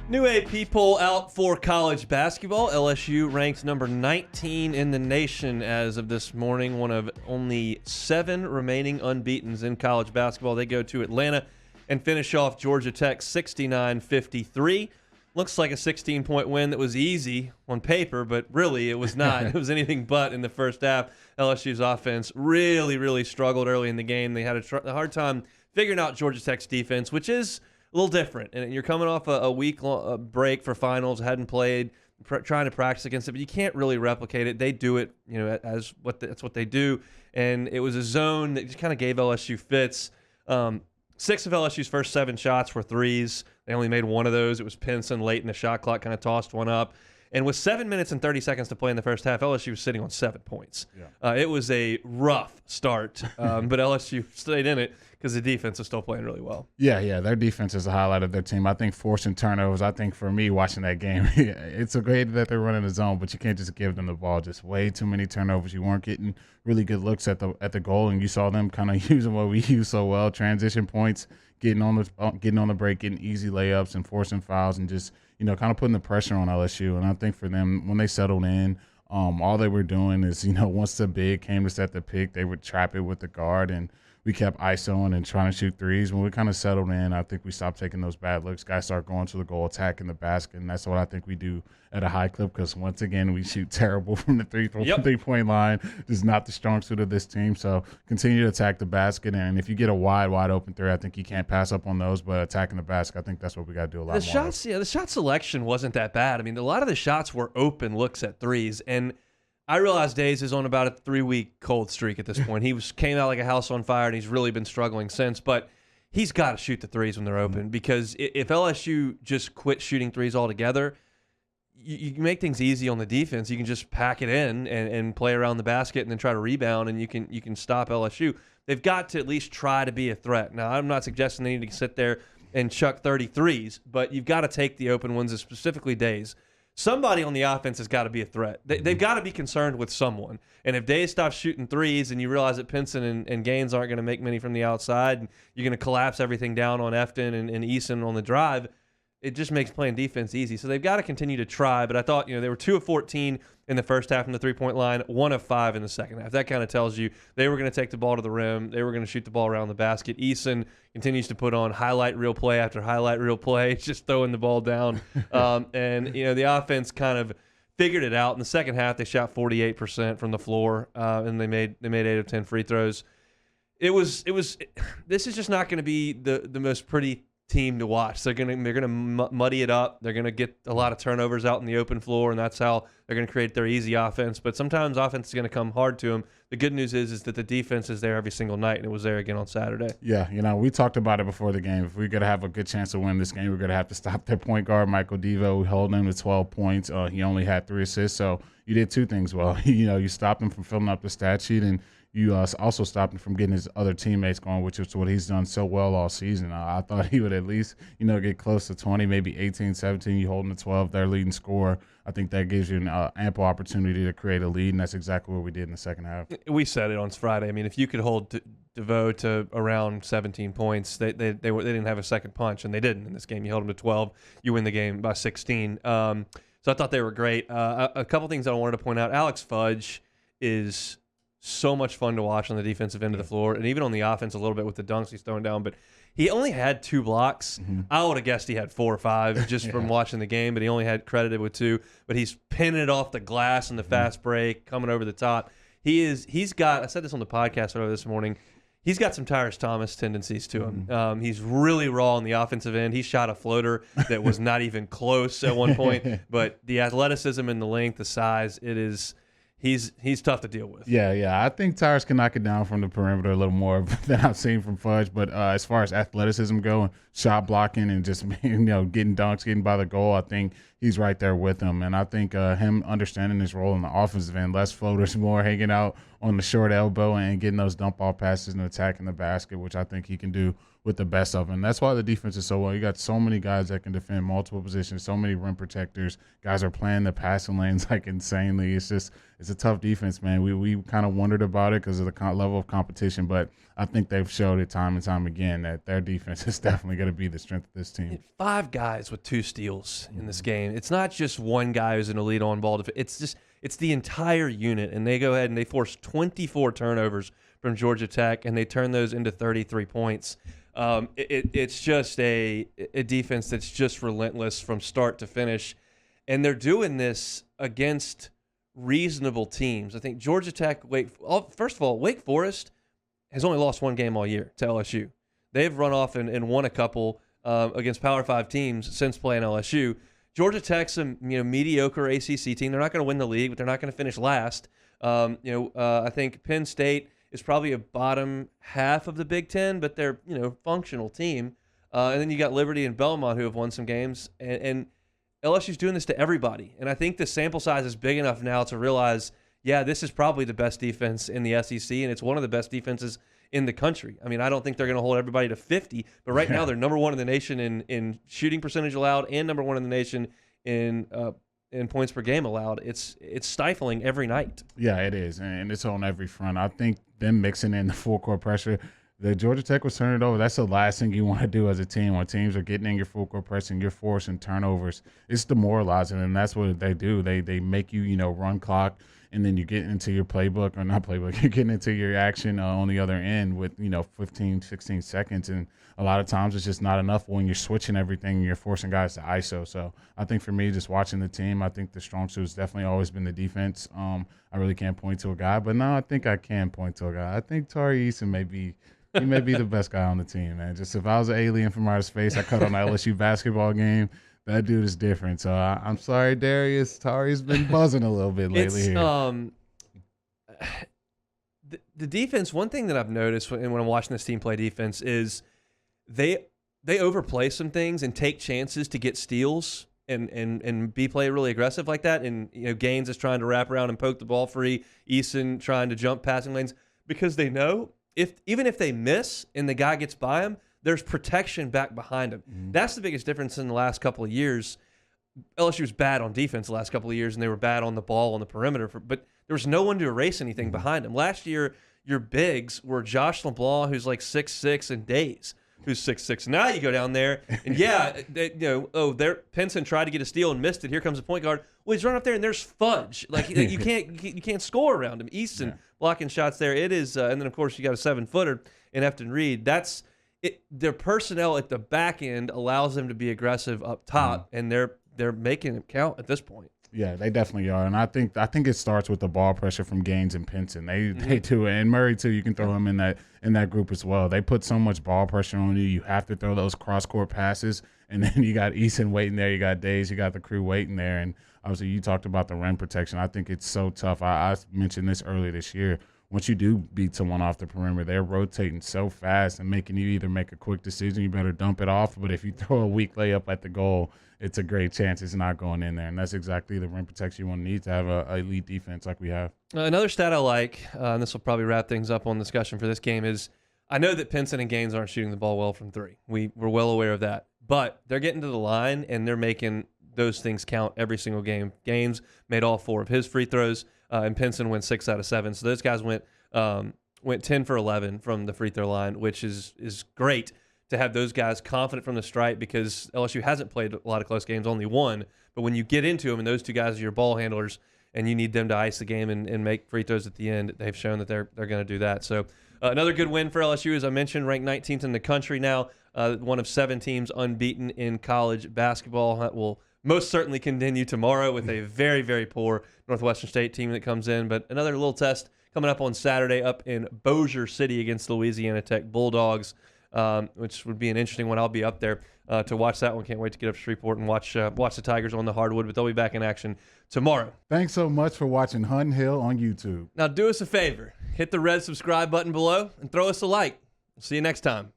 New AP poll out for college basketball. LSU ranked number 19 in the nation as of this morning, one of only 7 remaining unbeatens in college basketball. They go to Atlanta and finish off Georgia Tech 69-53. Looks like a 16-point win that was easy on paper, but really it was not. It was anything but in the first half. LSU's offense really struggled early in the game. They had a hard time figuring out Georgia Tech's defense, which is a little different. And you're coming off a week break for finals, hadn't played, trying to practice against it, but you can't really replicate it. They do it, that's what they do. And it was a zone that just kind of gave LSU fits. 6 of LSU's first 7 shots were threes. They only made 1 of those. It was Pinson late in the shot clock, kind of tossed one up. And with 7 minutes and 30 seconds to play in the first half, LSU was sitting on 7 points. Yeah. It was a rough start, but LSU stayed in it because the defense is still playing really well. Yeah, their defense is a highlight of their team. I think forcing turnovers, I think for me watching that game, it's great that they're running the zone, but you can't just give them the ball. Just way too many turnovers. You weren't getting really good looks at the goal, and you saw them kind of using what we use so well, transition points, getting on the break, getting easy layups and forcing fouls and just kind of putting the pressure on LSU. And I think for them, when they settled in, all they were doing is, once the big came to set the pick, they would trap it with the guard, and we kept isoing and trying to shoot threes. When we kind of settled in, I think we stopped taking those bad looks. Guys start going to the goal, attacking the basket, and that's what I think we do at a high clip because, once again, we shoot terrible from the three-point line. Just not the strong suit of this team. So continue to attack the basket, and if you get a wide open three, I think you can't pass up on those, but attacking the basket, I think that's what we got to do a lot more. The shot selection wasn't that bad. I mean, a lot of the shots were open looks at threes, and I realize Days is on about a 3-week cold streak at this point. He came out like a house on fire, and he's really been struggling since. But he's got to shoot the threes when they're open because if LSU just quit shooting threes altogether, you can make things easy on the defense. You can just pack it in and play around the basket and then try to rebound, and you can stop LSU. They've got to at least try to be a threat. Now, I'm not suggesting they need to sit there and chuck 33s, but you've got to take the open ones, specifically Days. Somebody on the offense has got to be a threat. They've got to be concerned with someone. And if Days stops shooting threes and you realize that Pinson and Gaines aren't going to make many from the outside, and you're going to collapse everything down on Efton and Eason on the drive, it just makes playing defense easy. So they've got to continue to try. But I thought, they were 2 of 14 in the first half from the three-point line, 1 of 5 in the second half. That kind of tells you they were going to take the ball to the rim. They were going to shoot the ball around the basket. Eason continues to put on highlight reel play after highlight reel play, just throwing the ball down. And the offense kind of figured it out. In the second half, they shot 48% from the floor, and they made 8 of 10 free throws. This is just not going to be the most pretty team to watch. They're gonna muddy it up. They're gonna get a lot of turnovers out in the open floor, and that's how they're gonna create their easy offense. But sometimes offense is gonna come hard to them. The good news is that the defense is there every single night, and it was there again on Saturday. Yeah, we talked about it before the game. If we're gonna have a good chance to win this game, we're gonna have to stop their point guard Michael Devo. We hold him to 12 points. He only had 3 assists, so you did 2 things well. You stopped him from filling up the stat sheet, and you also stopped him from getting his other teammates going, which is what he's done so well all season. I thought he would at least, get close to 20, maybe 18, 17. You hold him to 12, their leading scorer. I think that gives you an ample opportunity to create a lead, and that's exactly what we did in the second half. We said it on Friday. I mean, if you could hold DeVoe to around 17 points, they didn't have a second punch, and they didn't in this game. You held them to 12. You win the game by 16. So I thought they were great. A couple things I wanted to point out. Alex Fudge is so much fun to watch on the defensive end of the floor, and even on the offense a little bit with the dunks he's throwing down. But he only had 2 blocks. I would have guessed he had 4 or 5 just from watching the game, but he only had credited with 2. But he's pinning it off the glass in the fast break, coming over the top. He's got, I said this on the podcast earlier this morning, he's got some Tyrus Thomas tendencies to him. He's really raw on the offensive end. He shot a floater that was not even close at one point, but the athleticism and the length, the size, he's tough to deal with. Yeah. I think Tyrus can knock it down from the perimeter a little more than I've seen from Fudge. But as far as athleticism go, and shot blocking and just getting dunks, getting by the goal, I think he's right there with him. And I think him understanding his role in the offensive end, less floaters, more hanging out on the short elbow and getting those dump ball passes and attacking the basket, which I think he can do with the best of them. That's why the defense is so well. You got so many guys that can defend multiple positions, so many rim protectors. Guys are playing the passing lanes like insanely. It's a tough defense, man. We kind of wondered about it because of the level of competition, but I think they've showed it time and time again that their defense is definitely going to be the strength of this team. 5 guys with 2 steals in this game. It's not just one guy who's an elite on-ball. It's the entire unit, and they go ahead and they force 24 turnovers from Georgia Tech, and they turn those into 33 points. It's just a defense that's just relentless from start to finish, and they're doing this against reasonable teams. I think Georgia Tech, first of all, Wake Forest has only lost 1 game all year to LSU. They've run off and won a couple against Power 5 teams since playing LSU. Georgia Tech's a mediocre ACC team. They're not going to win the league, but they're not going to finish last. I think Penn State is probably a bottom half of the Big Ten, but they're functional team. And then you got Liberty and Belmont who have won some games, and LSU's doing this to everybody. And I think the sample size is big enough now to realize, yeah, this is probably the best defense in the SEC, and it's one of the best defenses in the country. I mean, I don't think they're going to hold everybody to 50, but right now they're number 1 in the nation in shooting percentage allowed and number 1 in the nation in points per game allowed. It's stifling every night. Yeah, it is, and it's on every front. I think them mixing in the full court pressure, the Georgia Tech was turning it over. That's the last thing you want to do as a team. When teams are getting in your full court pressing, you're forcing turnovers. It's demoralizing, and that's what they do. They make you run clock, and then you get into your playbook, or not playbook, you're getting into your action on the other end with 15, 16 seconds, and a lot of times it's just not enough when you're switching everything and you're forcing guys to ISO. So I think for me, just watching the team, I think the strong suit has definitely always been the defense. I really can't point to a guy, but now I think I can point to a guy. I think Tari Eason may be the best guy on the team, man. Just if I was an alien from outer space, I cut on the LSU basketball game. That dude is different. So I'm sorry, Darius. Tari's been buzzing a little bit lately here. The defense, one thing that I've noticed when I'm watching this team play defense is they overplay some things and take chances to get steals and play really aggressive like that. And Gaines is trying to wrap around and poke the ball free. Eason trying to jump passing lanes because they know even if they miss and the guy gets by him, there's protection back behind him. Mm-hmm. That's the biggest difference in the last couple of years. LSU was bad on defense the last couple of years, and they were bad on the ball on the perimeter. But there was no one to erase anything behind them. Last year, your bigs were Josh LeBlanc, who's like 6'6", and Days, who's 6'6". Now you go down there, and Pinson tried to get a steal and missed it. Here comes the point guard. Well, he's running up there, and there's Fudge. Like you can't score around him. Easton blocking shots there. It is, and then of course you got a 7-footer in Efton Reed. That's it. Their personnel at the back end allows them to be aggressive up top, and they're making it count at this point. Yeah, they definitely are, and I think it starts with the ball pressure from Gaines and Pinson. They do, and Murray too. You can throw him in that group as well. They put so much ball pressure on you. You have to throw those cross court passes, and then you got Eason waiting there. You got Days. You got the crew waiting there, and obviously you talked about the rim protection. I think it's so tough. I mentioned this earlier this year. Once you do beat someone off the perimeter, they're rotating so fast and making you either make a quick decision, you better dump it off. But if you throw a weak layup at the goal, it's a great chance it's not going in there. And that's exactly the rim protection you want to need to have an elite defense like we have. Another stat I like, and this will probably wrap things up on discussion for this game, is I know that Pinson and Gaines aren't shooting the ball well from 3. We're well aware of that. But they're getting to the line, and they're making those things count every single game. Gaines made all 4 of his free throws. And Pinson went 6 out of 7. So those guys went 10 for 11 from the free throw line, which is great to have those guys confident from the stripe because LSU hasn't played a lot of close games, only 1. But when you get into them and those 2 guys are your ball handlers and you need them to ice the game and make free throws at the end, they've shown that they're going to do that. So another good win for LSU, as I mentioned, ranked 19th in the country now, one of 7 teams unbeaten in college basketball. That will most certainly continue tomorrow with a very, very poor Northwestern State team that comes in. But another little test coming up on Saturday up in Bossier City against the Louisiana Tech Bulldogs, which would be an interesting one. I'll be up there to watch that one. Can't wait to get up to Shreveport and watch the Tigers on the hardwood, but they'll be back in action tomorrow. Thanks so much for watching Hunt Hill on YouTube. Now do us a favor. Hit the red subscribe button below and throw us a like. We'll see you next time.